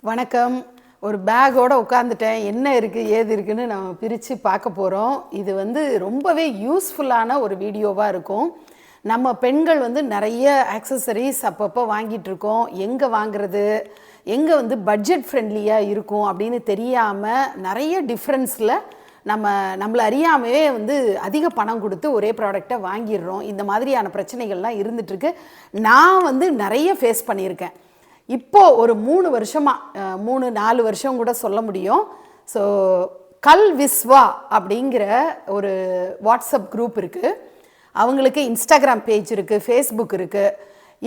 வணக்கம். ஒரு பேக்கோட உட்காந்துட்டேன். என்ன இருக்குது ஏது இருக்குன்னு நம்ம பிரித்து பார்க்க போகிறோம். இது ரொம்பவே யூஸ்ஃபுல்லான ஒரு வீடியோவாக இருக்கும். நம்ம பெண்கள் நிறைய ஆக்சசரிஸ் அப்பப்போ வாங்கிட்டுருக்கோம். எங்கே வாங்குறது, எங்கே பட்ஜெட் ஃப்ரெண்ட்லியாக இருக்கும் அப்படின்னு தெரியாமல் நிறைய டிஃப்ரென்ஸில் நம்மளை அறியாமையே அதிக பணம் கொடுத்து ஒரே ப்ராடக்டை வாங்கிடுறோம். இந்த மாதிரியான பிரச்சனைகள்லாம் இருந்துகிட்ருக்கு. நான் நிறைய ஃபேஸ் பண்ணியிருக்கேன். இப்போது ஒரு 3 வருஷமாக 3-4 வருஷம் கூட சொல்ல முடியும். ஸோ கல்விஸ்வா அப்படிங்கிற ஒரு வாட்ஸ்அப் குரூப் இருக்குது. அவங்களுக்கு இன்ஸ்டாகிராம் பேஜ் இருக்குது, ஃபேஸ்புக் இருக்குது.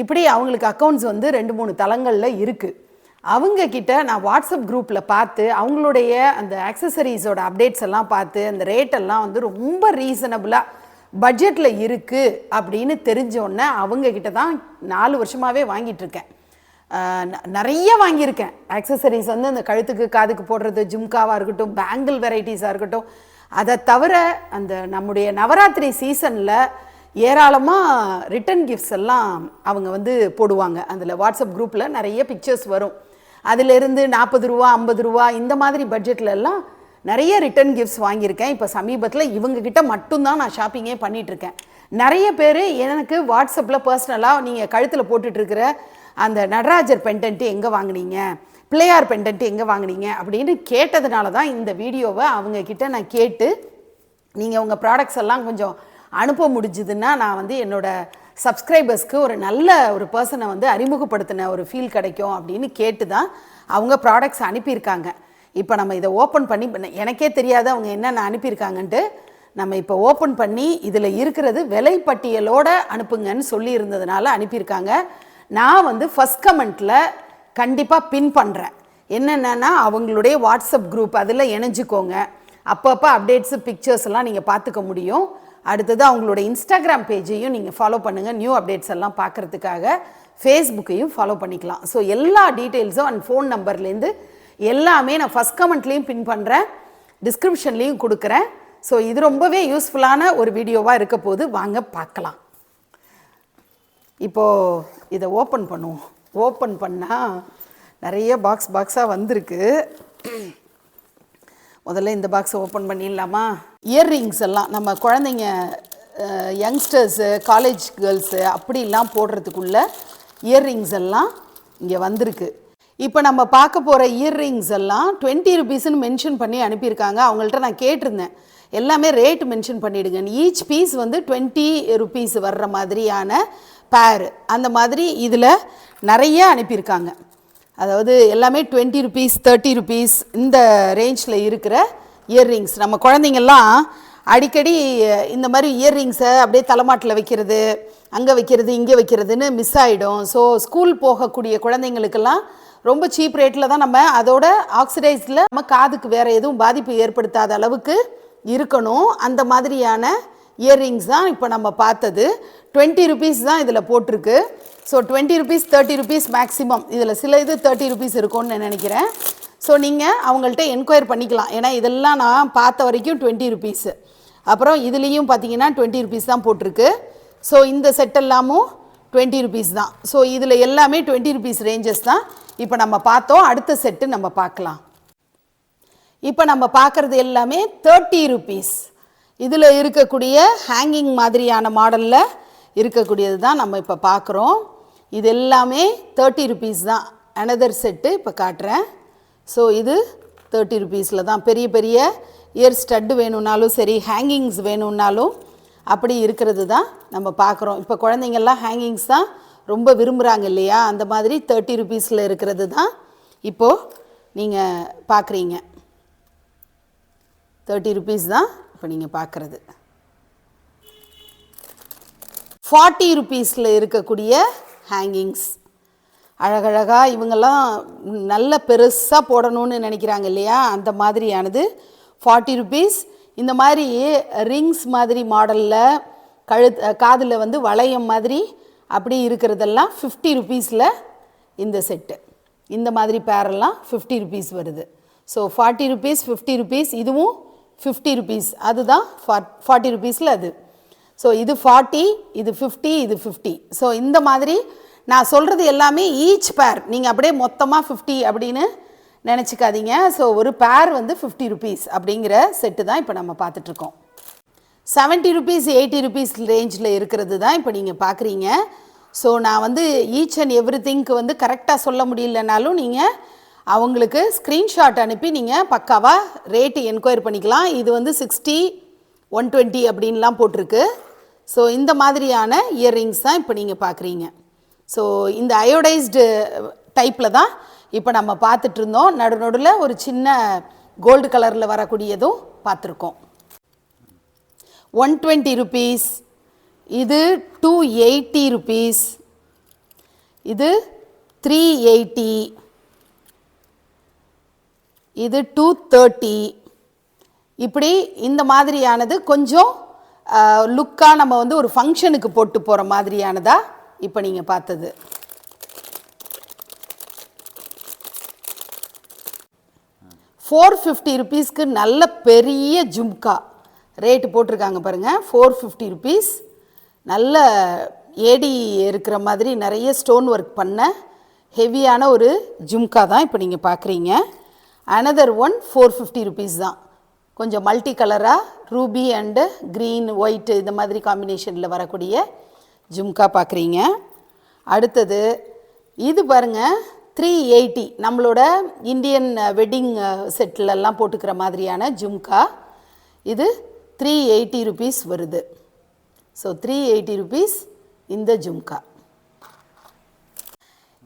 இப்படி அவங்களுக்கு அக்கௌண்ட்ஸ் 2-3 தளங்களில் இருக்குது. அவங்கக்கிட்ட நான் வாட்ஸ்அப் குரூப்பில் பார்த்து அவங்களுடைய அந்த ஆக்சசரிஸோட அப்டேட்ஸ் எல்லாம் பார்த்து அந்த ரேட்டெல்லாம் ரொம்ப ரீசனபுளாக பட்ஜெட்டில் இருக்குது அப்படின்னு தெரிஞ்சோடனே அவங்கக்கிட்ட தான் 4 வருஷமாகவே வாங்கிட்டுருக்கேன். நிறைய வாங்கியிருக்கேன் ஆக்சசரிஸ். அந்த கழுத்துக்கு காதுக்கு போடுறது, ஜும்காவாக இருக்கட்டும், பேங்கிள் வெரைட்டிஸாக இருக்கட்டும். அதை தவிர அந்த நம்முடைய நவராத்திரி சீசனில் ஏராளமாக ரிட்டன் கிஃப்ட்ஸ் எல்லாம் அவங்க போடுவாங்க. அதில் வாட்ஸ்அப் குரூப்பில் நிறைய பிக்சர்ஸ் வரும். அதிலிருந்து 40 ரூபா 50 ரூபா இந்த மாதிரி பட்ஜெட்டில் எல்லாம் நிறைய ரிட்டன் கிஃப்ட்ஸ் வாங்கியிருக்கேன். இப்போ சமீபத்தில் இவங்கக்கிட்ட மட்டும்தான் நான் ஷாப்பிங்கே பண்ணிகிட்ருக்கேன். நிறைய பேர் எனக்கு வாட்ஸ்அப்பில் பர்சனலாக நீங்கள் கழுத்தில் போட்டுட்ருக்கிற அந்த நடராஜர் பெண்டன்ட்டு எங்கே வாங்கினீங்க, பிள்ளையார் பெண்டன்ட்டு எங்கே வாங்கினீங்க அப்படின்னு கேட்டதுனால தான் இந்த வீடியோவை அவங்கக்கிட்ட நான் கேட்டு நீங்கள் உங்கள் ப்ராடக்ட்ஸ் எல்லாம் கொஞ்சம் அனுப்ப முடிஞ்சுதுன்னா நான் என்னோடய சப்ஸ்கிரைபர்ஸ்க்கு ஒரு நல்ல ஒரு பர்சனை அறிமுகப்படுத்தின ஒரு ஃபீல் கிடைக்கும் அப்படின்னு கேட்டு தான் அவங்க ப்ராடக்ட்ஸ் அனுப்பியிருக்காங்க. இப்போ நம்ம இதை ஓப்பன் பண்ணி, எனக்கே தெரியாது அவங்க என்னென்ன அனுப்பியிருக்காங்கன்ட்டு. நம்ம இப்போ ஓப்பன் பண்ணி இதில் இருக்கிறது விலைப்பட்டியலோடு அனுப்புங்கன்னு சொல்லி இருந்ததுனால அனுப்பியிருக்காங்க. நான் ஃபஸ்ட் கமெண்ட்டில் கண்டிப்பாக பின் பண்ணுறேன். என்னென்னா அவங்களுடைய வாட்ஸ்அப் குரூப் அதில் இணைஞ்சிக்கோங்க. அப்பப்போ அப்டேட்ஸு பிக்சர்ஸ் எல்லாம் நீங்கள் பார்த்துக்க முடியும். அடுத்தது அவங்களோட இன்ஸ்டாகிராம் பேஜையும் நீங்கள் ஃபாலோ பண்ணுங்கள். நியூ அப்டேட்ஸ் எல்லாம் பார்க்குறதுக்காக ஃபேஸ்புக்கையும் ஃபாலோ பண்ணிக்கலாம். ஸோ எல்லா டீட்டெயில்ஸும் அண்ட் ஃபோன் நம்பர்லேருந்து எல்லாமே நான் ஃபஸ்ட் கமெண்ட்லேயும் பின் பண்ணுறேன், டிஸ்கிரிப்ஷன்லேயும் கொடுக்குறேன். ஸோ இது ரொம்பவே யூஸ்ஃபுல்லான ஒரு வீடியோவாக இருக்க போது வாங்க பார்க்கலாம். இப்போது இதை ஓப்பன் பண்ணுவோம். ஓப்பன் பண்ணால் நிறைய பாக்ஸாக வந்திருக்கு. முதல்ல இந்த பாக்ஸை ஓப்பன் பண்ணிடலாமா? இயர்ரிங்ஸ் எல்லாம் நம்ம குழந்தைங்க, யங்ஸ்டர்ஸு, காலேஜ் கேர்ள்ஸு அப்படிலாம் போடுறதுக்குள்ள இயர்ரிங்ஸ் எல்லாம் இங்கே வந்திருக்கு. இப்போ நம்ம பார்க்க போகிற இயர்ரிங்ஸ் எல்லாம் 20 ருபீஸ்ன்னு மென்ஷன் பண்ணி அனுப்பியிருக்காங்க. அவங்கள்ட்ட நான் கேட்டிருந்தேன், எல்லாமே ரேட் மென்ஷன் பண்ணிவிடுங்க. ஈச் பீஸ் 20 ருபீஸ் வர்ற மாதிரியான பேர் அந்த மாதிரி இதில் நிறைய அனுப்பியிருக்காங்க. அதாவது எல்லாமே 20 ருபீஸ் 30 ருபீஸ் இந்த ரேஞ்சில் இருக்கிற இயர்ரிங்ஸ். நம்ம குழந்தைங்கள்லாம் அடிக்கடி இந்த மாதிரி இயர்ரிங்ஸை அப்படியே தலைமாட்டில் வைக்கிறது, அங்கே வைக்கிறது, இங்கே வைக்கிறதுன்னு மிஸ் ஆகிடும். ஸோ ஸ்கூல் போகக்கூடிய குழந்தைங்களுக்கெல்லாம் ரொம்ப சீப் ரேட்டில் தான் நம்ம அதோட ஆக்சிடைஸில் நம்ம காதுக்கு வேறு எதுவும் பாதிப்பு ஏற்படுத்தாத அளவுக்கு இருக்கணும். அந்த மாதிரியான இயர்ரிங்ஸ் தான் இப்போ நம்ம பார்த்தது. 20 ருபீஸ் தான் இதில் போட்டிருக்கு. So 20 rupees 30 rupees maximum. இதில் சில இது 30 ருபீஸ் இருக்கும்னு நான் நினைக்கிறேன். ஸோ நீங்கள் அவங்கள்ட்ட என்கொயர் பண்ணிக்கலாம். ஏன்னா இதெல்லாம் நான் பார்த்த வரைக்கும் 20 ருபீஸு. அப்புறம் இதுலேயும் பார்த்தீங்கன்னா 20 ருபீஸ் தான் போட்டிருக்கு. ஸோ இந்த செட் எல்லாமும் 20 ருபீஸ் தான். ஸோ இதில் எல்லாமே 20 ருபீஸ் ரேஞ்சஸ் தான் இப்போ நம்ம பார்த்தோம். அடுத்த செட்டு நம்ம பார்க்கலாம். இப்போ நம்ம பார்க்குறது எல்லாமே 30 ருபீஸ். இதில் இருக்கக்கூடிய ஹேங்கிங் மாதிரியான மாடலில் இருக்கக்கூடியது தான் நம்ம இப்போ பார்க்குறோம். இது எல்லாமே 30 ருபீஸ் தான். அனதர் செட்டு இப்போ காட்டுறேன். ஸோ இது 30 ருபீஸில் தான். பெரிய பெரிய இயர் ஸ்டட்டு வேணும்னாலும் சரி, ஹேங்கிங்ஸ் வேணும்னாலும் அப்படி இருக்கிறது தான் நம்ம பார்க்குறோம். இப்போ குழந்தைங்கள்லாம் ஹேங்கிங்ஸ் தான் ரொம்ப விரும்புகிறாங்க இல்லையா? அந்த மாதிரி 30 ருபீஸில் இருக்கிறது தான் இப்போது நீங்கள் பார்க்குறீங்க. 30 ருபீஸ் தான் இப்போ நீங்கள் பார்க்குறது. 40 ருபீஸில் இருக்கக்கூடிய ஹேங்கிங்ஸ் அழகழகாக இவங்கெல்லாம் நல்ல பெருசாக போடணும்னு நினைக்கிறாங்க இல்லையா? அந்த மாதிரியானது 40 ருபீஸ். இந்த மாதிரி ரிங்ஸ் மாதிரி மாடலில் காதில் வளையம் மாதிரி அப்படி இருக்கிறதெல்லாம் 50 ருபீஸில் இந்த செட்டு. இந்த மாதிரி பேரெல்லாம் 50 ருபீஸ் வருது. ஸோ 40 ருபீஸ் 50 ருபீஸ், இதுவும் 50 ருபீஸ். அதுதான் 40 ருபீஸில் அது. ஸோ இது 40, இது 50, இது 50. ஸோ இந்த மாதிரி நான் சொல்கிறது எல்லாமே ஈச் பேர் நீங்கள் அப்படியே மொத்தமாக 50 அப்படின்னு நினச்சிக்காதீங்க. ஸோ ஒரு பேர் வந்து 50 ருபீஸ் அப்படிங்கிற செட்டு தான் இப்போ நம்ம பார்த்துட்ருக்கோம். 70 ருபீஸ் 80 ருபீஸ் ரேஞ்சில் இருக்கிறது தான் இப்போ நீங்கள் பார்க்குறீங்க. ஸோ நான் வந்து ஈச் அண்ட் எவ்ரி திங்க்கு வந்து கரெக்டாக சொல்ல முடியலனாலும் நீங்கள் அவங்களுக்கு ஸ்க்ரீன்ஷாட் அனுப்பி நீங்கள் பக்காவாக ரேட்டு என்கொயர் பண்ணிக்கலாம். இது வந்து 60 120 அப்படின்லாம் போட்டிருக்கு. ஸோ இந்த மாதிரியான இயர்ரிங்ஸ் தான் இப்போ நீங்கள் பார்க்குறீங்க. ஸோ இந்த அயோடைஸ்டு டைப்பில் தான் இப்போ நம்ம பார்த்துட்டு இருந்தோம். நடுநடுவில் ஒரு சின்ன கோல்டு கலரில் வரக்கூடியதும் பார்த்துருக்கோம். 120 ருபீஸ், இது 280 ருபீஸ், இது 380, இது 230. இப்படி இந்த மாதிரியானது கொஞ்சம் லுக்காக நம்ம வந்து ஒரு ஃபங்க்ஷனுக்கு போட்டு போகிற மாதிரியானதா இப்போ நீங்கள் பார்த்தது. $450 ருபீஸ்க்கு நல்ல பெரிய ஜும்கா ரேட்டு போட்டிருக்காங்க பாருங்கள். 450 ருபீஸ், நல்ல ஏடி இருக்கிற மாதிரி நிறைய ஸ்டோன் ஒர்க் பண்ண ஹெவியான ஒரு ஜும்கா தான் இப்போ நீங்கள் பார்க்குறீங்க. அனதர் ஒன் 450 ருபீஸ் தான். கொஞ்சம் மல்டி கலராக ரூபி அண்டு க்ரீன் ஒயிட்டு இந்த மாதிரி காம்பினேஷனில் வரக்கூடிய ஜும்கா பார்க்குறீங்க. அடுத்தது இது பாருங்கள் 380, நம்மளோட இந்தியன் வெட்டிங் செட்டிலெல்லாம் போட்டுக்கிற மாதிரியான ஜும்கா. இது 380 ருபீஸ் வருது. ஸோ 380 ருபீஸ் இந்த ஜும்கா.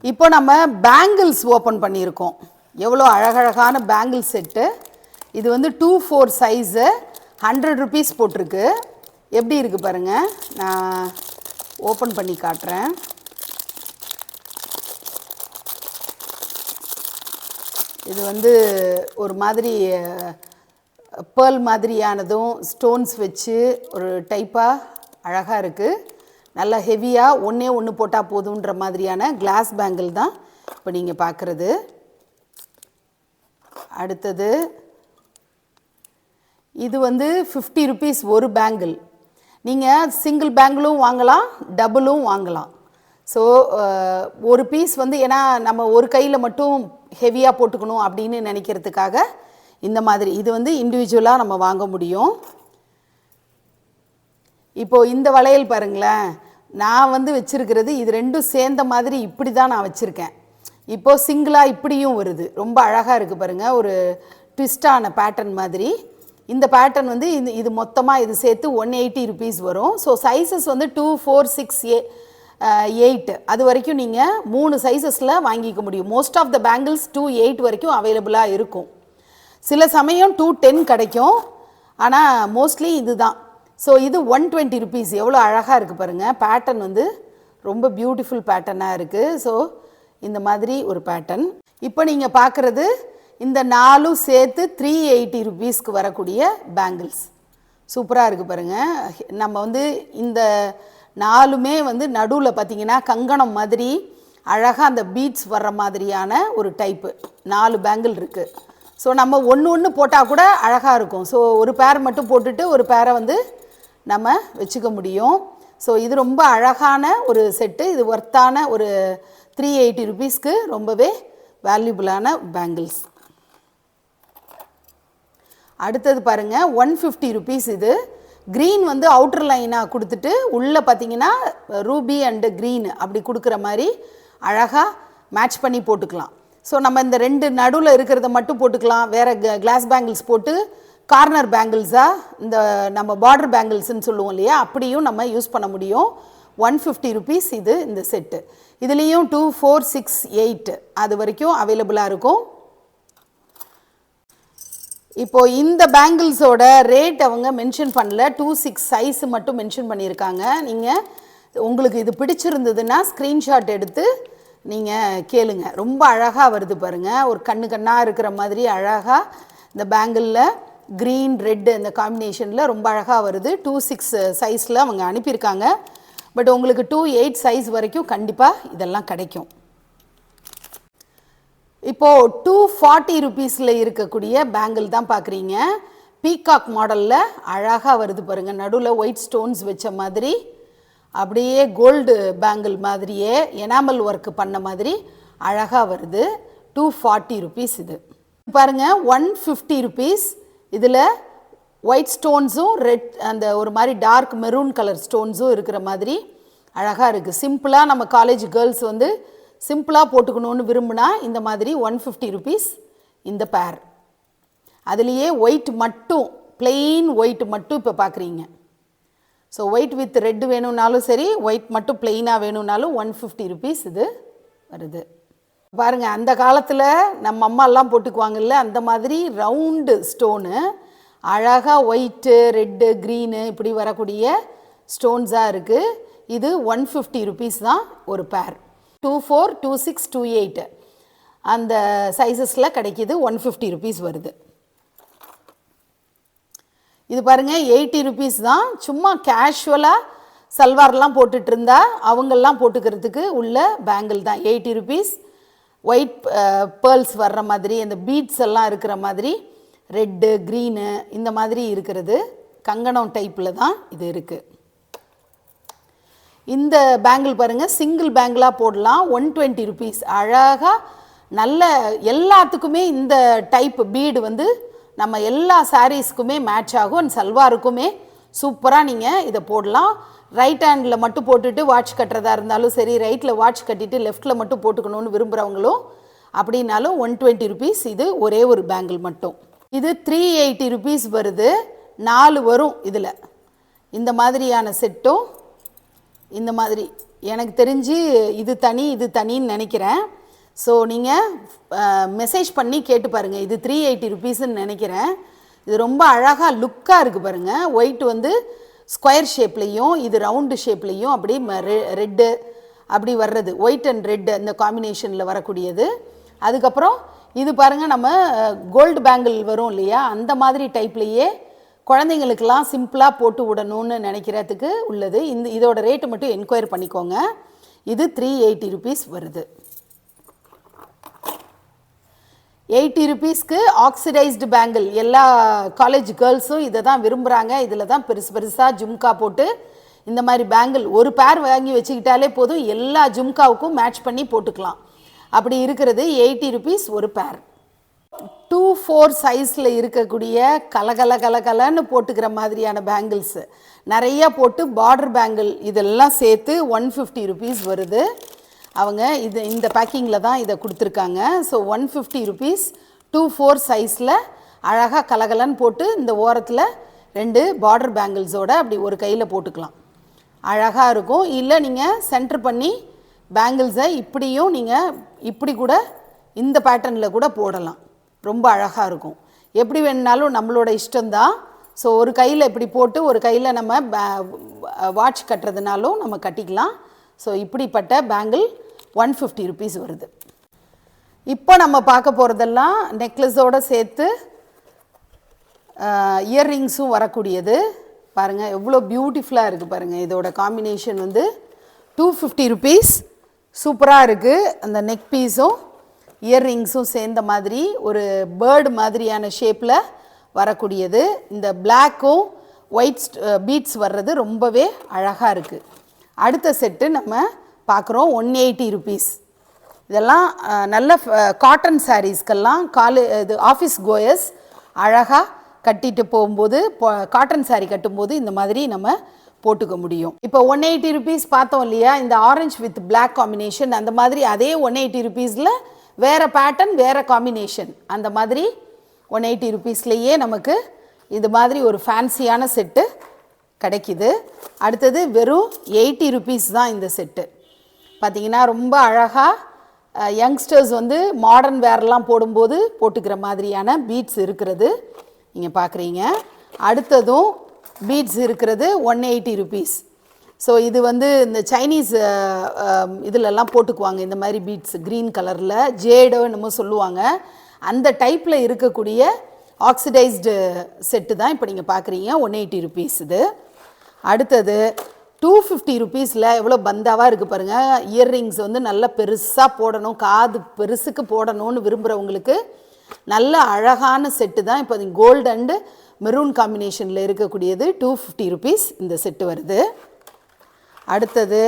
இப்போ நம்ம பேங்கிள்ஸ் ஓப்பன் பண்ணியிருக்கோம். எவ்வளோ அழகழகான பேங்கிள் செட்டு. இது வந்து 2/4 சைஸு 100 ருபீஸ் போட்டிருக்கு. எப்படி இருக்குது பாருங்கள், நான் ஓப்பன் பண்ணி காட்டுறேன். இது வந்து ஒரு மாதிரி பேர்ல் மாதிரியானதும் ஸ்டோன்ஸ் வச்சு ஒரு டைப்பாக அழகாக இருக்குது. நல்லா ஹெவியாக ஒன்றே ஒன்று போட்டால் போதுன்ற மாதிரியான கிளாஸ் பேங்கிள் தான் இப்போ நீங்கள் பார்க்குறது. அடுத்தது இது வந்து 50 ருபீஸ் ஒரு பேங்கிள். நீங்கள் சிங்கிள் பேங்கிளும் வாங்கலாம், டபுளும் வாங்கலாம். ஸோ ஒரு பீஸ் வந்து ஏன்னா நம்ம ஒரு கையில் மட்டும் ஹெவியாக போட்டுக்கணும் அப்படின்னு நினைக்கிறதுக்காக இந்த மாதிரி இது வந்து இண்டிவிஜுவலாக நம்ம வாங்க முடியும். இப்போது இந்த வளையல் பாருங்களேன், நான் வந்து வச்சுருக்கிறது இது ரெண்டும் சேர்ந்த மாதிரி இப்படி தான் நான் வச்சுருக்கேன். இப்போது சிங்கிளாக இப்படியும் வருது, ரொம்ப அழகாக இருக்குது பாருங்கள், ஒரு ட்விஸ்டான பேட்டர்ன் மாதிரி. இந்த பேட்டர்ன் வந்து இது மொத்தமாக இது சேர்த்து 180 ருபீஸ் வரும். ஸோ சைஸஸ் வந்து 2, 4, 6, 8 அது வரைக்கும் நீங்கள் 3 சைஸஸில் வாங்கிக்க முடியும். மோஸ்ட் ஆஃப் த பேங்கிள்ஸ் 2-8 வரைக்கும் அவைலபிளாக இருக்கும். சில சமயம் 210 கிடைக்கும், ஆனால் மோஸ்ட்லி இது தான். ஸோ இது 120 ருபீஸ். எவ்வளோ அழகாக இருக்குது பாருங்கள், பேட்டர்ன் வந்து ரொம்ப பியூட்டிஃபுல் பேட்டர்னாக இருக்குது. ஸோ இந்த மாதிரி ஒரு பேட்டர்ன். இப்போ நீங்கள் பார்க்குறது இந்த 4 சேர்த்து 380 ருபீஸ்க்கு வரக்கூடிய பேங்கிள்ஸ். சூப்பராக இருக்குது பாருங்கள். நம்ம வந்து இந்த 4மே வந்து நடுவில் பார்த்திங்கன்னா கங்கணம் மாதிரி அழகாக அந்த பீட்ஸ் வர்ற மாதிரியான ஒரு டைப்பு 4 பேங்கிள் இருக்குது. ஸோ நம்ம ஒன்று போட்டால் கூட அழகாக இருக்கும். ஸோ ஒரு பேர் மட்டும் போட்டுட்டு ஒரு பேரை வந்து நம்ம வச்சுக்க முடியும். ஸோ இது ரொம்ப அழகான ஒரு செட்டு. இது ஒர்த்தான ஒரு 380 ருபீஸ்க்கு ரொம்பவே வேல்யூபிளான பேங்கிள்ஸ். அடுத்தது பாருங்கள் 150 ருபீஸ். இது க்ரீன் வந்து அவுட்டர் லைனாக கொடுத்துட்டு உள்ளே பார்த்தீங்கன்னா ரூபி அண்டு க்ரீன் அப்படி கொடுக்குற மாதிரி அழகாக மேட்ச் பண்ணி போட்டுக்கலாம். ஸோ நம்ம இந்த 2 நடுவில் இருக்கிறத மட்டும் போட்டுக்கலாம். வேறு கிளாஸ் பேங்கிள்ஸ் போட்டு கார்னர் பேங்கிள்ஸாக இந்த நம்ம பார்டர் பேங்கிள்ஸ்ன்னு சொல்லுவோம் இல்லையா, அப்படியும் நம்ம யூஸ் பண்ண முடியும். 150 ருபீஸ் இது இந்த செட்டு. இதுலேயும் 2, 4, 6, 8 அது வரைக்கும் அவைலபிளாக இருக்கும். இப்போது இந்த பேங்கிள்ஸோட ரேட் அவங்க மென்ஷன் பண்ணல, 2-6 சைஸ் மட்டும் மென்ஷன் பண்ணியிருக்காங்க. நீங்கள் உங்களுக்கு இது பிடிச்சிருந்ததுன்னா ஸ்க்ரீன்ஷாட் எடுத்து நீங்கள் கேளுங்க. ரொம்ப அழகாக வருது பாருங்கள், ஒரு கண்ணாக இருக்கிற மாதிரி அழகாக இந்த பேங்கிளில் க்ரீன் ரெட்டு இந்த காம்பினேஷனில் ரொம்ப அழகாக வருது. 2-6 சைஸில் அவங்க அனுப்பியிருக்காங்க. பட் உங்களுக்கு 2-8 சைஸ் வரைக்கும் கண்டிப்பாக இதெல்லாம் கிடைக்கும். இப்போது 240 ருபீஸில் இருக்கக்கூடிய பேங்கிள் தான் பார்க்குறீங்க. பீகாக் மாடலில் அழகாக வருது பாருங்கள், நடுவில் ஒயிட் ஸ்டோன்ஸ் வச்ச மாதிரி அப்படியே கோல்டு பேங்கிள் மாதிரியே எனாமல் ஒர்க்கு பண்ண மாதிரி அழகாக வருது. 240 rupees இது. பாருங்க 150 rupees. இதில் ஒயிட் ஸ்டோன்ஸும் ரெட் அந்த ஒரு மாதிரி டார்க் மெரூன் கலர் ஸ்டோன்ஸும் இருக்கிற மாதிரி அழகாக இருக்குது. சிம்பிளாக நம்ம காலேஜ் கேர்ள்ஸ் வந்து சிம்பிளாக போட்டுக்கணுன்னு விரும்பினா இந்த மாதிரி 150 rupees இந்த பேர். அதுலேயே ஒயிட் மட்டும் plain ஒயிட் மட்டும் இப்போ பார்க்குறீங்க. ஸோ ஒயிட் வித் ரெட் வேணும்னாலும் சரி, ஒயிட் மட்டும் பிளெயினாக வேணும்னாலும் 150 rupees இது வருது. பாருங்கள், அந்த காலத்தில் நம்ம அம்மாலாம் போட்டுக்குவாங்கல்ல, அந்த மாதிரி ரவுண்டு ஸ்டோனு அழகாக ஒயிட்டு ரெட்டு க்ரீனு இப்படி வரக்கூடிய ஸ்டோன்ஸாக இருக்குது. இது 150 rupees தான் ஒரு பேர். 24, 26, 28 அந்த சைஸஸில் கிடைக்கிது. 150 rupees வருது. இது பாருங்கள் 80 rupees தான். சும்மா கேஷுவலாக சல்வார்லாம் போட்டுட்டு இருந்தா அவங்கெல்லாம் போட்டுக்கிறதுக்கு உள்ள பேங்கிள் தான். 80 rupees. ஒயிட் பேர்ல்ஸ் வர்ற மாதிரி அந்த பீட்ஸ் எல்லாம் இருக்கிற மாதிரி ரெட்டு க்ரீனு இந்த மாதிரி இருக்கிறது கங்கணம் டைப்பில் தான் இது இருக்குது. இந்த பேங்கிள் பாருங்கள், சிங்கிள் பேங்கிளாக போடலாம். 120 rupees. அழகாக நல்ல எல்லாத்துக்குமே இந்த டைப் பீடு வந்து நம்ம எல்லா சாரீஸ்க்குமே மேட்ச் ஆகும். அண்ட் சல்வாருக்குமே சூப்பராக நீங்கள் இதை போடலாம். ரைட் ஹேண்டில் மட்டும் போட்டுட்டு வாட்ச் கட்டுறதா இருந்தாலும் சரி, ரைட்டில் வாட்ச் கட்டிட்டு லெஃப்டில் மட்டும் போட்டுக்கணும்னு விரும்புகிறவங்களும் அப்படின்னாலும் 120 rupees இது ஒரே ஒரு பேங்கிள் மட்டும். இது 380 rupees வருது. 4 வரும் இதில். இந்த மாதிரியான செட்டும் இந்த மாதிரி எனக்கு தெரிஞ்சு இது தனி இது தனின்னு நினைக்கிறேன். ஸோ நீங்கள் மெசேஜ் பண்ணி கேட்டு பாருங்கள். இது 380 rupeesன்னு நினைக்கிறேன். இது ரொம்ப அழகாக லுக்காக இருக்குது பாருங்கள். ஒயிட் வந்து ஸ்கொயர் ஷேப்லேயும் இது ரவுண்டு ஷேப்லேயும் அப்படி ரெட்டு அப்படி வர்றது, ஒயிட் அண்ட் ரெட்டு இந்த காம்பினேஷனில் வரக்கூடியது. அதுக்கப்புறம் இது பாருங்கள், நம்ம கோல்டு பேங்கிள் வரும் இல்லையா, அந்த மாதிரி டைப்லேயே குழந்தைங்களுக்கெல்லாம் சிம்பிளாக போட்டு விடணும்னு நினைக்கிறதுக்கு உள்ளது. இதோட ரேட்டு மட்டும் என்கொயர் பண்ணிக்கோங்க. இது 380 rupees வருது. 80 rupeesக்கு ஆக்சிடைஸ்டு பேங்கிள் எல்லா காலேஜ் கேர்ள்ஸும் இதை தான் விரும்புகிறாங்க. இதில் தான் பெருசாக ஜும்கா போட்டு இந்த மாதிரி பேங்கிள் ஒரு பேர் வாங்கி வச்சுக்கிட்டாலே போதும், எல்லா ஜும்காவுக்கும் மேட்ச் பண்ணி போட்டுக்கலாம். அப்படி இருக்கிறது 80 rupees ஒரு பேர். 2-4 சைஸில் இருக்கக்கூடிய கலகலன்னு போட்டுக்கிற மாதிரியான பேங்கிள்ஸு நிறையா போட்டு பார்டர் பேங்கிள் இதெல்லாம் சேர்த்து 150 rupees வருது. அவங்க இந்த பேக்கிங்கில் தான் இதை கொடுத்துருக்காங்க. ஸோ 150 rupees 2-4 சைஸில் அழகாக கலகலன்னு போட்டு இந்த ஓரத்தில் 2 பார்டர் பேங்கிள்ஸோடு அப்படி ஒரு கையில் போட்டுக்கலாம். அழகாக இருக்கும். இல்லை நீங்கள் சென்டர் பண்ணி பேங்கிள்ஸை இப்படியும் நீங்கள் இப்படி கூட இந்த பேட்டர்னில் கூட போடலாம். ரொம்ப அழகாக இருக்கும். எப்படி வேணுனாலும் நம்மளோட இஷ்டம்தான். ஸோ ஒரு கையில் இப்படி போட்டு ஒரு கையில் நம்ம வாட்ச் கட்டுறதுனாலும் நம்ம கட்டிக்கலாம். ஸோ இப்படிப்பட்ட பேங்கிள் 150 rupees வருது. இப்போ நம்ம பார்க்க போகிறதெல்லாம் நெக்லஸோடு சேர்த்து இயர்ரிங்ஸும் வரக்கூடியது. பாருங்கள் எவ்வளோ பியூட்டிஃபுல்லாக இருக்குது பாருங்கள். இதோட காம்பினேஷன் வந்து 250 rupees. சூப்பராக இருக்குது. அந்த நெக் பீஸும் இயர்ரிங்ஸும் சேர்ந்த மாதிரி ஒரு பேர்டு மாதிரியான ஷேப்பில் வரக்கூடியது. இந்த பிளாக்கும் ஒயிட் பீட்ஸ் வர்றது ரொம்பவே அழகாக இருக்குது. அடுத்த செட்டு நம்ம பார்க்குறோம் 180 rupees. இதெல்லாம் நல்ல காட்டன் சாரீஸ்க்கெல்லாம் இது ஆஃபீஸ் கோயர்ஸ் அழகாக கட்டிட்டு போகும்போது காட்டன் சாரீ கட்டும்போது இந்த மாதிரி நம்ம போட்டுக்க முடியும். இப்போ 180 rupees பார்த்தோம் இல்லையா, இந்த ஆரஞ்சு வித் பிளாக் காம்பினேஷன் அந்த மாதிரி அதே 180 rupeesல வேறு பேட்டர்ன் வேறு காம்பினேஷன் அந்த மாதிரி 180 rupeesலேயே நமக்கு இது மாதிரி ஒரு ஃபேன்சியான செட்டு கிடைக்கிது. அடுத்தது வெறும் 80 rupees தான் இந்த செட்டு. பார்த்திங்கன்னா ரொம்ப அழகாக யங்ஸ்டர்ஸ் வந்து மாடர்ன் வேர்லாம் போடும்போது போட்டுக்கிற மாதிரியான பீட்ஸ் இருக்கிறது நீங்கள் பார்க்குறீங்க. அடுத்ததும் பீட்ஸ் இருக்கிறது 180 rupees. ஸோ இது வந்து இந்த சைனீஸ் இதிலெல்லாம் போட்டுக்குவாங்க இந்த மாதிரி பீட்ஸ் க்ரீன் கலரில் ஜேடோ என்னமோ சொல்லுவாங்க. அந்த டைப்பில் இருக்கக்கூடிய ஆக்சிடைஸ்டு செட்டு தான் இப்போ நீங்கள் பார்க்குறீங்க 180 rupees இது. அடுத்தது 250 rupeesல எவ்வளோ பந்தாவாக இருக்குது பாருங்கள். இயர்ரிங்ஸ் வந்து நல்லா பெருசாக போடணும், காது பெருசுக்கு போடணும்னு விரும்புகிறவங்களுக்கு நல்ல அழகான செட்டு தான். இப்போ கோல்டு அண்டு மெரூன் காம்பினேஷனில் இருக்கக்கூடியது 250 rupees இந்த செட்டு வருது. அடுத்தது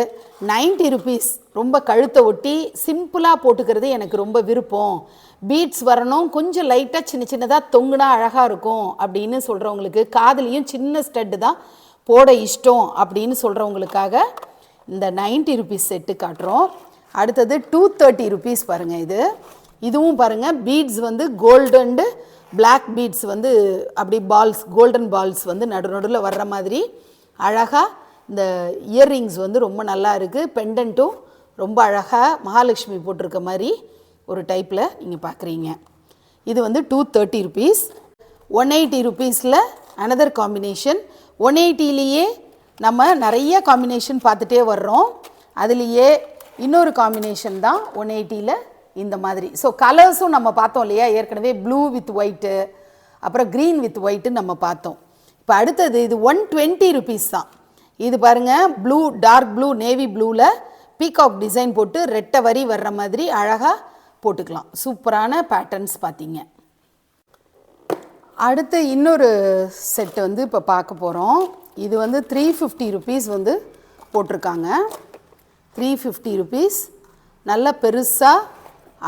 90 ருபீஸ், ரொம்ப கழுத்தை ஒட்டி சிம்பிளாக போட்டுக்கிறது எனக்கு ரொம்ப விருப்பம். பீட்ஸ் வரணும், கொஞ்சம் லைட்டாக சின்ன சின்னதாக தொங்குனா அழகாக இருக்கும் அப்படின்னு சொல்கிறவங்களுக்கு, காதுலேயும் சின்ன ஸ்டட்டு தான் போட இஷ்டம் அப்படின்னு சொல்கிறவங்களுக்காக இந்த 90 ருபீஸ் செட்டு காட்டுறோம். அடுத்தது 230 ருபீஸ் பாருங்கள். இதுவும் பாருங்கள், பீட்ஸ் வந்து கோல்டு அண்டு பிளாக் பீட்ஸ் வந்து அப்படி பால்ஸ், கோல்டன் பால்ஸ் வந்து நடுவில் வர்ற மாதிரி அழகாக இந்த இயர்ரிங்ஸ் வந்து ரொம்ப நல்லா இருக்குது. பெண்டன்ட்டும் ரொம்ப அழகாக மகாலட்சுமி போட்டிருக்க மாதிரி ஒரு டைப்பில் நீங்கள் பார்க்குறீங்க. இது வந்து 230 ருபீஸ். 180 ருபீஸில் அனதர் காம்பினேஷன். 180லேயே நம்ம நிறைய காம்பினேஷன் பார்த்துட்டே வர்றோம். அதுலேயே இன்னொரு காம்பினேஷன் தான் 180ல் இந்த மாதிரி. ஸோ கலர்ஸும் நம்ம பார்த்தோம் இல்லையா, ஏற்கனவே ப்ளூ வித் ஒயிட்டு, அப்புறம் க்ரீன் வித் ஒயிட்டு நம்ம பார்த்தோம். இப்போ அடுத்தது இது 120 ருபீஸ் தான். இது பாருங்கள், ப்ளூ, டார்க் ப்ளூ, நேவி ப்ளூவில் பீகாக் டிசைன் போட்டு ரெட்டை வரி வர்ற மாதிரி அழகாக போட்டுக்கலாம். சூப்பரான பேட்டர்ன்ஸ் பார்த்தீங்க. அடுத்து இன்னொரு செட்டு வந்து இப்போ பார்க்க போகிறோம். இது வந்து 350 ருபீஸ் வந்து போட்டிருக்காங்க. 350 ருபீஸ். நல்ல பெருசாக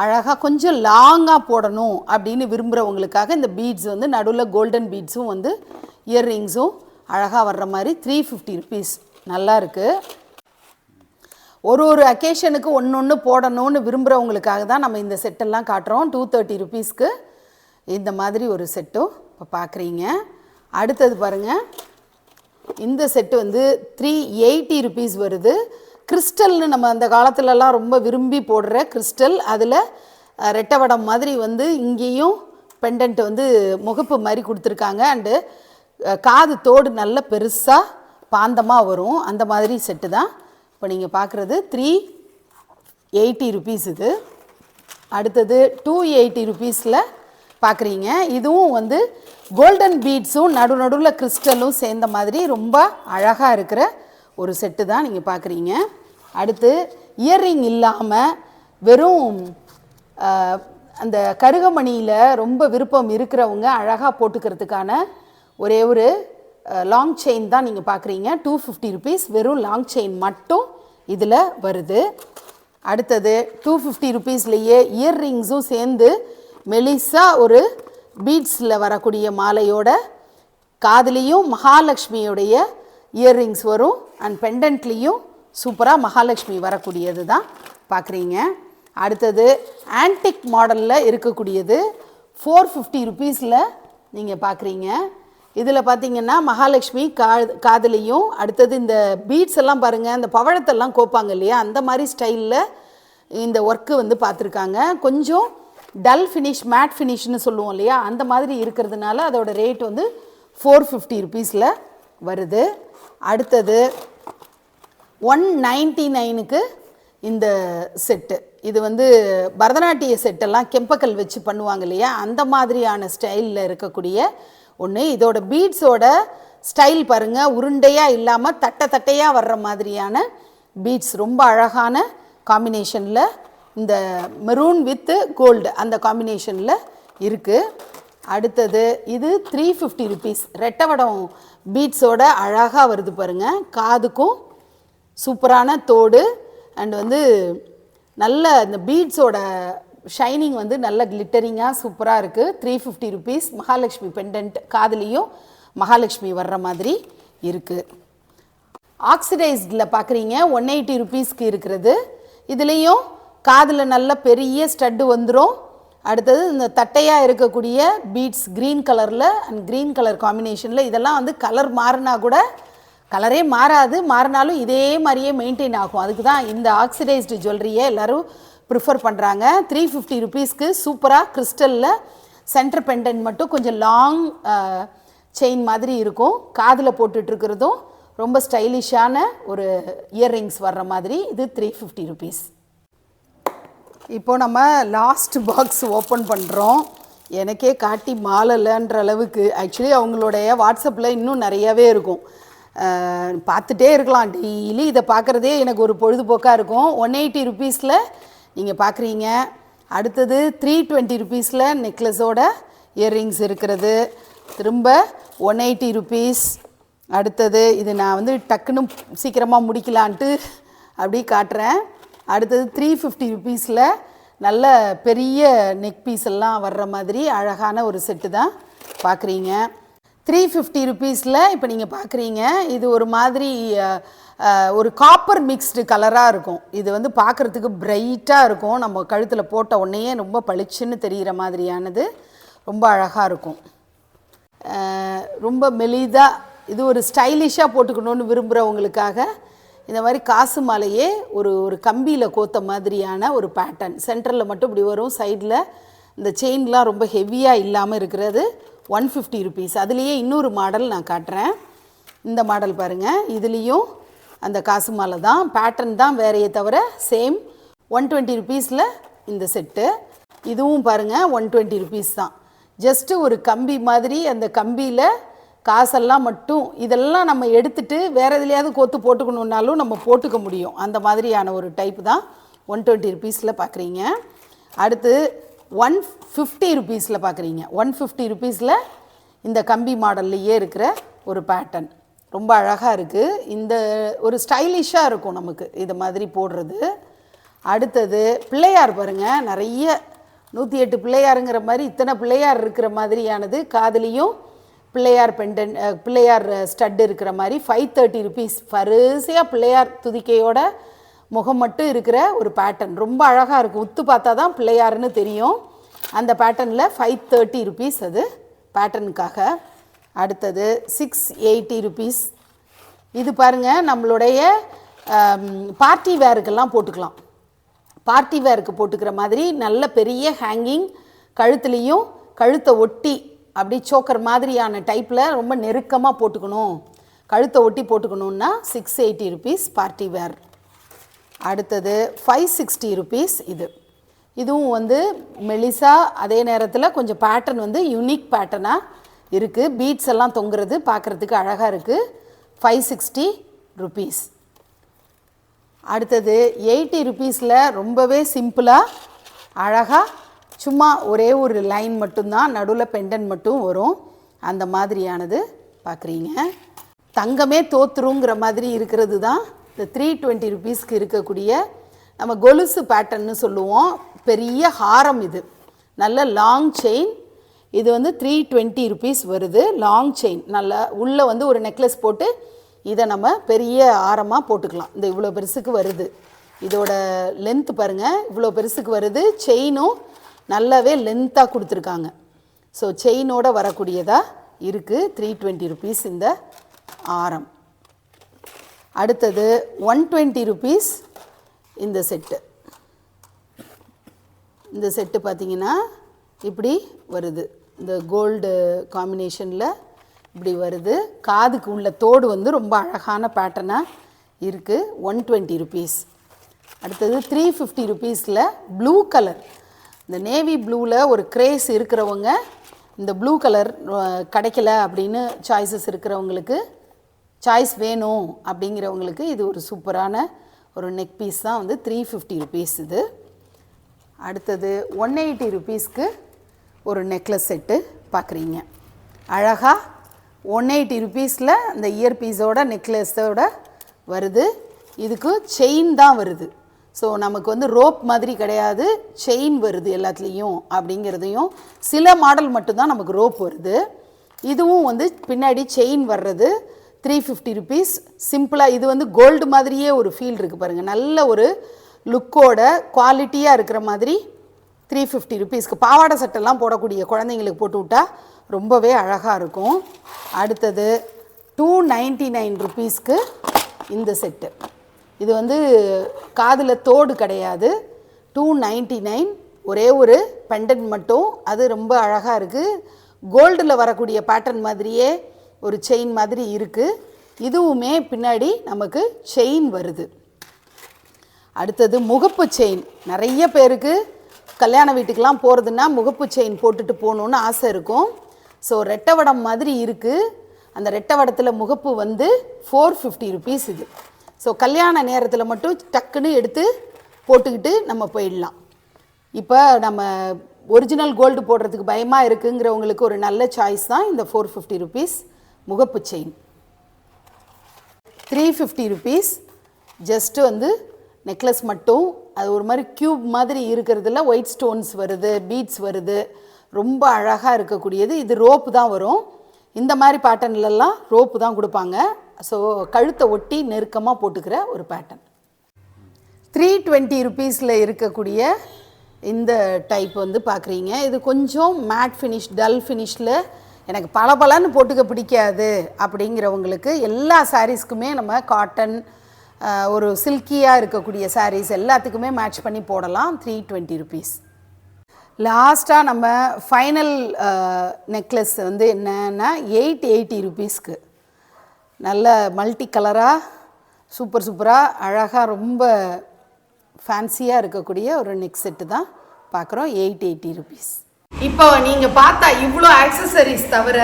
அழகாக கொஞ்சம் லாங்காக போடணும் அப்படின்னு விரும்புகிறவங்களுக்காக இந்த பீட்ஸ் வந்து நடுவில் கோல்டன் பீட்ஸும் வந்து இயர்ரிங்ஸும் அழகாக வர்ற மாதிரி 350 ருபீஸ். நல்லா இருக்குது. ஒரு அக்கேஷனுக்கு ஒன்று போடணும்னு விரும்புகிறவங்களுக்காக தான் நம்ம இந்த செட்டெல்லாம் காட்டுறோம். 230 ருபீஸ்க்கு இந்த மாதிரி ஒரு செட்டும் இப்போ பார்க்குறீங்க. அடுத்தது பாருங்கள், இந்த செட்டு வந்து 380 ருபீஸ் வருது. கிறிஸ்டல்னு நம்ம அந்த காலத்துலலாம் ரொம்ப விரும்பி போடுற கிறிஸ்டல், அதில் ரெட்டை வடம் மாதிரி வந்து இங்கேயும் பெண்டன்ட் வந்து முகப்பு மாதிரி கொடுத்துருக்காங்க. அண்டு காது தோடு நல்ல பெருசாக பாந்தமாக வரும். அந்த மாதிரி செட்டு தான் இப்போ நீங்கள் பார்க்குறது. 380 ருபீஸ் இது. அடுத்தது 280 ருபீஸில் பார்க்குறீங்க. இதுவும் வந்து கோல்டன் பீட்ஸும் நடுவில் கிறிஸ்டலும் சேர்ந்த மாதிரி ரொம்ப அழகாக இருக்கிற ஒரு செட்டு தான் நீங்கள் பார்க்குறீங்க. அடுத்து இயர்ரிங் இல்லாமல் வெறும் அந்த கருகமணியில் ரொம்ப விருப்பம் இருக்கிறவங்க அழகாக போட்டுக்கிறதுக்கான ஒரே ஒரு லாங் செயின் தான் நீங்கள் பார்க்குறீங்க. 250 ருபீஸ். வெறும் லாங் செயின் மட்டும் இதில் வருது. அடுத்தது 250 ருபீஸ்லேயே இயர்ரிங்ஸும் சேர்ந்து மெலிசாக ஒரு பீட்ஸில் வரக்கூடிய மாலையோட காதுலேயும் மகாலட்சுமியோடைய இயர்ரிங்ஸ் வரும். அண்ட் பெண்டன்ட்லேயும் சூப்பராக மகாலட்சுமி வரக்கூடியது தான் பார்க்குறீங்க. அடுத்தது ஆன்டிக் மாடலில் இருக்கக்கூடியது 450 ருபீஸில் நீங்கள் பார்க்குறீங்க. இதில் பார்த்தீங்கன்னா மகாலட்சுமி காதுலேயும், அடுத்தது இந்த பீட்ஸ் எல்லாம் பாருங்கள், இந்த பவழத்தெல்லாம் கோப்பாங்க இல்லையா, அந்த மாதிரி ஸ்டைலில் இந்த ஒர்க்கு வந்து பார்த்துருக்காங்க. கொஞ்சம் டல் ஃபினிஷ், மேட் ஃபினிஷ்னு சொல்லுவோம் இல்லையா, அந்த மாதிரி இருக்கிறதுனால அதோட ரேட் வந்து 450 ருபீஸில் வருது. அடுத்தது 199க்கு இந்த செட்டு. இது வந்து பரதநாட்டிய செட்டெல்லாம் கெம்பக்கல் வச்சு பண்ணுவாங்க இல்லையா, அந்த மாதிரியான ஸ்டைலில் இருக்கக்கூடிய ஒன்று. இதோட பீட்ஸோட ஸ்டைல் பாருங்கள், உருண்டையாக இல்லாமல் தட்டையாக வர்ற மாதிரியான பீட்ஸ் ரொம்ப அழகான காம்பினேஷனில் இந்த மெரூன் வித்து கோல்டு அந்த காம்பினேஷனில் இருக்குது. அடுத்தது இது 350 ருபீஸ். ரெட்டை வடம் பீட்ஸோட அழகாக வருது பாருங்கள். காதுக்கும் சூப்பரான தோடு அண்ட் வந்து நல்ல இந்த பீட்ஸோட ஷைனிங் வந்து நல்ல கிளிட்டரிங்காக சூப்பராக இருக்குது. 350 ருபீஸ். மகாலட்சுமி பெண்டன்ட் காதுலேயும் மகாலட்சுமி வர்ற மாதிரி இருக்குது. ஆக்சிடைஸ்டில் பார்க்குறீங்க 180 ருபீஸ்க்கு இருக்கிறது. இதுலேயும் காதில் நல்ல பெரிய ஸ்டட்டு வந்துடும். அடுத்தது இந்த தட்டையாக இருக்கக்கூடிய பீட்ஸ் க்ரீன் கலரில் அண்ட் க்ரீன் கலர் காம்பினேஷனில். இதெல்லாம் வந்து கலர் மாறினா கூட கலரே மாறாது, மாறினாலும் இதே மாதிரியே மெயின்டைன் ஆகும். அதுக்கு தான் இந்த ஆக்சிடைஸ்டு ஜுவல்லரியை எல்லோரும் ப்ரிஃபர் பண்ணுறாங்க. 350 ருபீஸ்க்கு சூப்பராக கிறிஸ்டலில் சென்டர் பெண்டன்ட் மட்டும் கொஞ்சம் லாங் செயின் மாதிரி இருக்கும். காதில் போட்டுட்ருக்கிறதும் ரொம்ப ஸ்டைலிஷான ஒரு இயர்ரிங்ஸ் வர்ற மாதிரி. இது 350 ருபீஸ். இப்போது நம்ம லாஸ்ட் பாக்ஸ் ஓப்பன் பண்ணுறோம். எனக்கே காட்டி மாலலைன்ற அளவுக்கு. ஆக்சுவலி அவங்களுடைய வாட்ஸ்அப்பில் இன்னும் நிறையாவே இருக்கும், பார்த்துட்டே இருக்கலாம். டெய்லி இதை பார்க்குறதே எனக்கு ஒரு பொழுதுபோக்காக இருக்கும். 180 ருபீஸில் நீங்கள் பார்க்குறீங்க. அடுத்தது 320 ருபீஸில் நெக்லஸோட இயர்ரிங்ஸ் இருக்கிறது. திரும்ப 180 ருபீஸ். அடுத்தது இது நான் வந்து டக்குன்னு சீக்கிரமாக முடிக்கலான்ட்டு அப்படி காட்டுறேன். அடுத்தது 350 ருபீஸில் நல்ல பெரிய நெக் பீஸ் எல்லாம் வர்ற மாதிரி அழகான ஒரு செட்டு தான் பார்க்குறீங்க. 350 ருபீஸில் இப்போ நீங்கள் பார்க்குறீங்க, இது ஒரு மாதிரி ஒரு காப்பர் மிக்ஸ்டு கலராக இருக்கும். இது வந்து பார்க்குறதுக்கு பிரைட்டாக இருக்கும். நம்ம கழுத்தில் போட்ட உடனேயே ரொம்ப பளிச்சுன்னு தெரிகிற மாதிரியானது ரொம்ப அழகாக இருக்கும். ரொம்ப மெலிதாக இது ஒரு ஸ்டைலிஷாக போட்டுக்கணுன்னு விரும்புகிறவங்களுக்காக இந்த மாதிரி காசு மாலையே ஒரு கம்பியில் கோத்த மாதிரியான ஒரு பேட்டர்ன். சென்டரில் மட்டும் இப்படி வரும், சைடில் இந்த செயின்லாம் ரொம்ப ஹெவியாக இல்லாமல் இருக்கிறது 150 ருபீஸ். அதுலேயே இன்னொரு மாடல் நான் காட்டுறேன். இந்த மாடல் பாருங்கள், இதுலேயும் அந்த காசு மாலை தான், பேட்டர்ன் தான் வேறையே தவிர சேம் 120 ருபீஸில் இந்த செட்டு. இதுவும் பாருங்கள் 120 ருபீஸ் தான். ஜஸ்ட்டு ஒரு கம்பி மாதிரி, அந்த கம்பியில் காசெல்லாம் மட்டும் இதெல்லாம் நம்ம எடுத்துகிட்டு வேறு எதுலையாவது கோத்து போட்டுக்கணுன்னாலும் நம்ம போட்டுக்க முடியும். அந்த மாதிரியான ஒரு டைப்பு தான் 120 ருபீஸில் பார்க்குறீங்க. அடுத்து 150 ருபீஸில் பார்க்குறீங்க. 150 ருபீஸில் இந்த கம்பி மாடல்லையே இருக்கிற ஒரு பேட்டர்ன் ரொம்ப அழகாக இருக்குது. இந்த ஒரு ஸ்டைலிஷாக இருக்கும் நமக்கு இது மாதிரி போடுறது. அடுத்தது பிள்ளையார் பாருங்கள், நிறைய 108 பிள்ளையாருங்கிற மாதிரி இத்தனை பிள்ளையார் இருக்கிற மாதிரியானது, காதுலேயும் பிள்ளையார் பெண்டன் பிள்ளையார் ஸ்டட் இருக்கிற மாதிரி 530 ருபீஸ். வரிசையாக பிள்ளையார் துதிக்கையோட முகம் மட்டும் இருக்கிற ஒரு பேட்டர்ன் ரொம்ப அழகாக இருக்கும். உத்து பார்த்தா தான் பிள்ளையாருன்னு தெரியும். அந்த பேட்டர்னில் 530 ருபீஸ் அது பேட்டர்னுக்காக. அடுத்தது 680 ருபீஸ். இது பாருங்கள், நம்மளுடைய பார்ட்டி வேருக்கெல்லாம் போட்டுக்கலாம். பார்ட்டி வேருக்கு போட்டுக்கிற மாதிரி நல்ல பெரிய ஹேங்கிங், கழுத்துலேயும் கழுத்தை ஒட்டி அப்படி சோக்கர் மாதிரியான டைப்பில் ரொம்ப நெருக்கமாக போட்டுக்கணும், கழுத்தை ஒட்டி போட்டுக்கணுன்னா 680 ருபீஸ் பார்ட்டி வேர். அடுத்தது 560 ருபீஸ். இதுவும் வந்து மெலிசா, அதே நேரத்தில் கொஞ்சம் பேட்டர்ன் வந்து யூனிக் பேட்டர்னாக இருக்குது. பீட்ஸ் எல்லாம் தொங்குறது பார்க்குறதுக்கு அழகாக இருக்குது. 560 ருபீஸ். அடுத்தது 80 ருபீஸில் ரொம்பவே சிம்பிளாக அழகாக சும்மா ஒரே ஒரு லைன் மட்டும்தான், நடுவில் பெண்டன் மட்டும் வரும். அந்த மாதிரியானது பார்க்குறீங்க. தங்கமே தோத்துருங்கிற மாதிரி இருக்கிறது தான் இந்த 320 ருபீஸ்க்கு இருக்கக்கூடிய நம்ம கொலுசு பேட்டர்ன்னு சொல்லுவோம். பெரிய ஹாரம், இது நல்ல லாங் செயின். இது வந்து 320 ருபீஸ் வருது. லாங் செயின் நல்லா உள்ளே வந்து ஒரு நெக்லஸ் போட்டு இதை நம்ம பெரிய ஆரமாக போட்டுக்கலாம். இந்த இவ்வளோ பெருசுக்கு வருது. இதோட லென்த்து பாருங்கள், இவ்வளோ பெருசுக்கு வருது. செயினும் நல்லாவே லென்த்தாக கொடுத்துருக்காங்க. ஸோ செயினோட வரக்கூடியதாக இருக்குது 320 ருபீஸ் இந்த ஆரம். அடுத்தது 120 ருபீஸ் இந்த செட்டு. இந்த செட்டு பார்த்திங்கன்னா இப்படி வருது, இந்த கோல்டு காம்பினேஷனில் இப்படி வருது. காதுக்கு உள்ள தோடு வந்து ரொம்ப அழகான பேட்டர்னாக இருக்குது. 120 ருபீஸ். அடுத்தது 350 ருபீஸில் ப்ளூ கலர், இந்த நேவி ப்ளூவில் ஒரு கிரேஸ் இருக்கிறவங்க, இந்த ப்ளூ கலர் கிடைக்கல அப்படின்னு சாய்ஸஸ் இருக்கிறவங்களுக்கு, சாய்ஸ் வேணும் அப்படிங்கிறவங்களுக்கு இது ஒரு சூப்பரான ஒரு நெக் பீஸ் தான் வந்து 350 ருபீஸ் இது. அடுத்தது 180 ருபீஸ்க்கு ஒரு நெக்லஸ் செட்டு பார்க்குறீங்க. அழகாக 180 ருபீஸில் இந்த இயர் பீஸோட நெக்லஸோட வருது. இதுக்கு செயின் தான் வருது. ஸோ நமக்கு வந்து ரோப் மாதிரி கிடையாது, செயின் வருது எல்லாத்துலேயும் அப்படிங்கிறதையும். சில மாடல் மட்டும்தான் நமக்கு ரோப் வருது. இதுவும் வந்து பின்னாடி செயின் வர்றது 350 ருபீஸ். சிம்பிளாக இது வந்து கோல்டு மாதிரியே ஒரு ஃபீல் இருக்குது பாருங்கள். நல்ல ஒரு லுக்கோட குவாலிட்டியாக இருக்கிற மாதிரி 350 ருபீஸ்க்கு பாவாடை சட்டெல்லாம் போடக்கூடிய குழந்தைங்களுக்கு போட்டு விட்டால் ரொம்பவே அழகாக இருக்கும். அடுத்தது 299 ருபீஸ்க்கு இந்த செட்டு. இது வந்து காதில் தோடு கிடையாது, 299. ஒரே ஒரு பெண்டன்ட் மட்டும், அது ரொம்ப அழகாக இருக்குது. கோல்டில் வரக்கூடிய பேட்டர்ன் மாதிரியே ஒரு செயின் மாதிரி இருக்குது. இதுவுமே பின்னாடி நமக்கு செயின் வருது. அடுத்தது முகப்பு செயின். நிறைய பேருக்கு கல்யாண வீட்டுக்கெலாம் போகிறதுனா முகப்பு செயின் போட்டுட்டு போகணுன்னு ஆசை இருக்கும். ஸோ ரெட்டவடம் மாதிரி இருக்குது. அந்த ரெட்டவடத்தில் முகப்பு வந்து 450 ருபீஸ் இது. ஸோ கல்யாண நேரத்தில் மட்டும் டக்குன்னு எடுத்து போட்டுக்கிட்டு நம்ம போயிடலாம். இப்போ நம்ம ஒரிஜினல் கோல்டு போடுறதுக்கு பயமாக இருக்குங்கிறவங்களுக்கு ஒரு நல்ல சாய்ஸ் தான் இந்த 450 ருபீஸ் முகப்பு செயின். 350 rupees. ஜஸ்ட்டு வந்து நெக்லஸ் மட்டும். அது ஒரு மாதிரி க்யூப் மாதிரி இருக்கிறதுல ஒயிட் ஸ்டோன்ஸ் வருது, பீட்ஸ் வருது, ரொம்ப அழகாக இருக்கக்கூடியது. இது ரோப்பு தான் வரும். இந்த மாதிரி பேட்டர்ன்லலாம் ரோப்பு தான் கொடுப்பாங்க. ஸோ கழுத்தை ஒட்டி நெருக்கமாக போட்டுக்கிற ஒரு பேட்டர்ன். 320 rupeesல இருக்கக்கூடிய இந்த டைப் வந்து பார்க்குறீங்க. இது கொஞ்சம் மேட் ஃபினிஷ், டல் ஃபினிஷில் எனக்கு பலன்னு போட்டுக்க பிடிக்காது அப்படிங்கிறவங்களுக்கு எல்லா சாரீஸ்க்குமே நம்ம காட்டன், ஒரு சில்கியாக இருக்கக்கூடிய சாரீஸ் எல்லாத்துக்குமே மேட்ச் பண்ணி போடலாம். 320 rupees. லாஸ்ட்டாக நம்ம ஃபைனல் நெக்லஸ் வந்து என்னன்னா 880 rupeesக்கு நல்ல மல்டி கலராக சூப்பராக அழகாக ரொம்ப ஃபேன்சியாக இருக்கக்கூடிய ஒரு நெக் செட்டு தான் பார்க்குறோம். 880 rupees. இப்போ நீங்கள் பார்த்தா இவ்வளோ ஆக்சசரிஸ் தவிர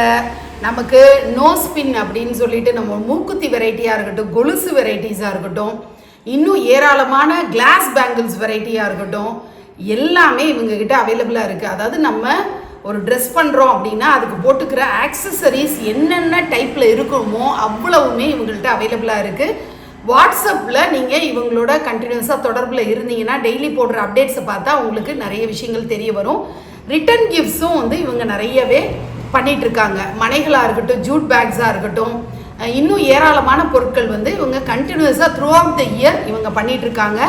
நமக்கு நோஸ் பின் அப்படின்னு சொல்லிட்டு நம்ம மூக்குத்தி வெரைட்டியாக இருக்கட்டும், கொலுசு வெரைட்டிஸாக இருக்கட்டும், இன்னும் ஏராளமான கிளாஸ் பேங்கிள்ஸ் வெரைட்டியாக இருக்கட்டும், எல்லாமே இவங்ககிட்ட அவைலபிளாக இருக்குது. அதாவது நம்ம ஒரு ட்ரெஸ் பண்ணுறோம் அப்படின்னா அதுக்கு போட்டுக்கிற ஆக்சசரிஸ் என்னென்ன டைப்பில் இருக்குமோ அவ்வளவுமே இவங்கள்ட்ட அவைலபிளாக இருக்குது. வாட்ஸ்அப்பில் நீங்கள் இவங்களோட கண்டினியூஸாக தொடர்பில் இருந்தீங்கன்னா டெய்லி போடுற அப்டேட்ஸை பார்த்தா உங்களுக்கு நிறைய விஷயங்கள் தெரிய வரும். ரிட்டன் கிஃப்ட்ஸும் வந்து இவங்க நிறையவே பண்ணிகிட்ருக்காங்க. மனைகளாக இருக்கட்டும், ஜூட் பேக்ஸாக இருக்கட்டும், இன்னும் ஏராளமான பொருட்கள் வந்து இவங்க கண்டினியூஸாக த்ரூ அவுட் த இயர் இவங்க பண்ணிகிட்ருக்காங்க.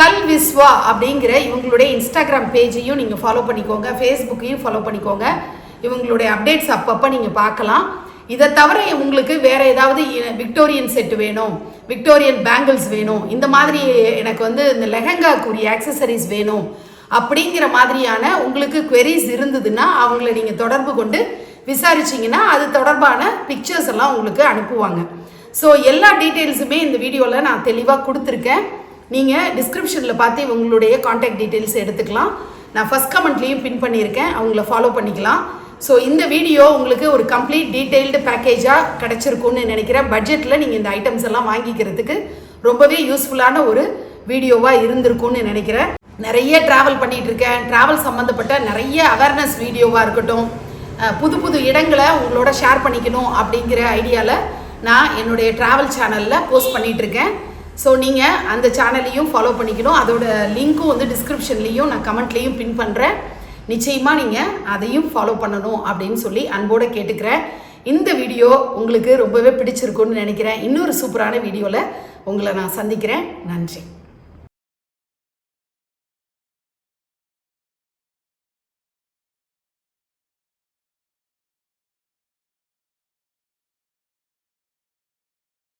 கல் விஸ்வா அப்படிங்கிற இவங்களுடைய இன்ஸ்டாகிராம் பேஜையும் நீங்கள் ஃபாலோ பண்ணிக்கோங்க, ஃபேஸ்புக்கையும் ஃபாலோ பண்ணிக்கோங்க. இவங்களுடைய அப்டேட்ஸ் அப்பப்போ நீங்கள் பார்க்கலாம். இதை தவிர உங்களுக்கு வேறு ஏதாவது விக்டோரியன் செட்டு வேணும், விக்டோரியன் பேங்கிள்ஸ் வேணும், இந்த மாதிரி எனக்கு வந்து இந்த லெஹங்காக்குரிய ஆக்சசரிஸ் வேணும் அப்படிங்கிற மாதிரியான உங்களுக்கு queries இருந்ததுன்னா அவங்கள நீங்கள் தொடர்பு கொண்டு விசாரிச்சிங்கன்னா அது தொடர்பான பிக்சர்ஸ் எல்லாம் உங்களுக்கு அனுப்புவாங்க. ஸோ எல்லா டீட்டெயில்ஸுமே இந்த வீடியோவில் நான் தெளிவாக கொடுத்துருக்கேன். நீங்கள் டிஸ்கிரிப்ஷனில் பார்த்து இவங்களுடைய கான்டாக்ட் டீட்டெயில்ஸ் எடுத்துக்கலாம். நான் ஃபஸ்ட் கமெண்ட்லேயும் பின் பண்ணியிருக்கேன், அவங்கள ஃபாலோ பண்ணிக்கலாம். ஸோ இந்த வீடியோ உங்களுக்கு ஒரு கம்ப்ளீட் டீட்டெயில்டு பேக்கேஜாக கிடச்சிருக்குன்னு நினைக்கிறேன். பட்ஜெட்டில் நீங்கள் இந்த ஐட்டம்ஸ் எல்லாம் வாங்கிக்கிறதுக்கு ரொம்பவே யூஸ்ஃபுல்லான ஒரு வீடியோவாக இருந்திருக்கும்னு நினைக்கிறேன். நிறைய ட்ராவல் பண்ணிகிட்ருக்கேன். ட்ராவல் சம்மந்தப்பட்ட நிறைய அவேர்னஸ் வீடியோவாக இருக்கட்டும், புது இடங்களை உங்களோட ஷேர் பண்ணிக்கணும் அப்படிங்கிற ஐடியாவில் நான் என்னுடைய ட்ராவல் சேனலில் போஸ்ட் பண்ணிகிட்ருக்கேன். ஸோ நீங்கள் அந்த சேனலையும் ஃபாலோ பண்ணிக்கணும். அதோட லிங்க்கும் வந்து டிஸ்கிரிப்ஷன்லேயும் நான் கமெண்ட்லேயும் பின் பண்ணுறேன். நிச்சயமாக நீங்கள் அதையும் ஃபாலோ பண்ணணும் அப்படின்னு சொல்லி அன்போடு கேட்டுக்கிறேன். இந்த வீடியோ உங்களுக்கு ரொம்பவே பிடிச்சிருக்குன்னு நினைக்கிறேன். இன்னொரு சூப்பரான வீடியோவில் உங்களை நான் சந்திக்கிறேன். நன்றி.